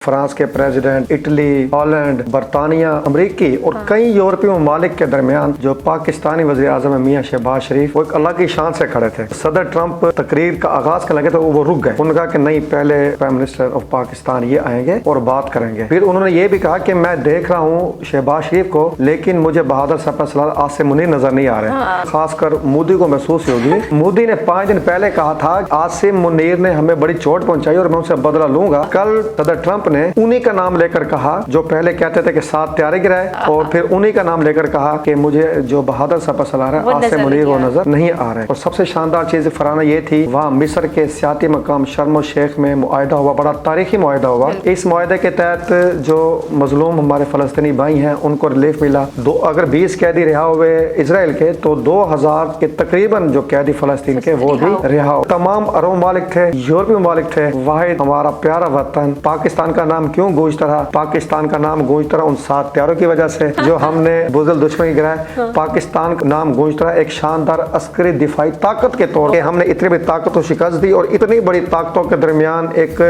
France के president, Italy, Holland, बरतानिया, अमरीकी और कई यूरोपीय ममालिक के दरमियान जो पाकिस्तानी वज़ीर-ए-आज़म मियां शहबाज शरीफ वो एक अलग ही शान से खड़े थे। सदर ट्रंप तकरीर का आगाज करने लगे तो वो रुक गए। उन्होंने कहा कि नहीं, पहले प्राइम मिनिस्टर ऑफ पाकिस्तान ये आएंगे और बात करेंगे। फिर उन्होंने ये भी कहा कि मैं देख रहा हूँ शहबाज शरीफ को, लेकिन मुझे बहादुर सरपरसलार आसिम मुनीर नजर नहीं आ रहे। खासकर मोदी को महसूस होगी। मोदी ने 5 दिन पहले कहा था आसिम मुनीर ने हमें बड़ी चोट पहुंचाई और मैं उनसे बदला लूंगा। कल सदर ट्रंप ने उन्हीं का नाम लेकर कहा जो पहले कहते थे कि 7 त्यारे गिराए, और फिर उन्हीं का नाम लेकर कहा कि मुझे जो बहादुर सरपरसलार है आसिम मुनीर वो नजर नहीं आ रहे। और सबसे शानदार चीज फराना ये थी, वहाँ मिस्र के सियाती मकाम शर्म शेख में मुआहदा हुआ, बड़ा तारीखी मुआहदा हुआ। इस मुआहदे के तहत जो मजलूम हमारे फलस्तीनी भाई हैं उनको रिलीफ मिला। अगर 20 कैदी रिहा हुए इसराइल के तो 2000 के तकरीबन जो कैदी फलस्तीन के वो भी रिहा हो। तमाम अरब ममालिक थे, यूरोपीय ममालिक थे। वाहिद हमारा प्यारा वतन पाकिस्तान का नाम क्यों गूंजता रहा? पाकिस्तान का नाम गूंजता रहा उन 7 त्यारों की वजह से जो हमने बुज़दिल दुश्मन गिराए। पाकिस्तान का नाम गूंजता रहा एक शानदार अस्करी दिफाई ताकत के तौर पे। हमने इतनी बड़ी ताकत को शिकस्त दी और इतनी बड़ी ताकतों के दरमियान एक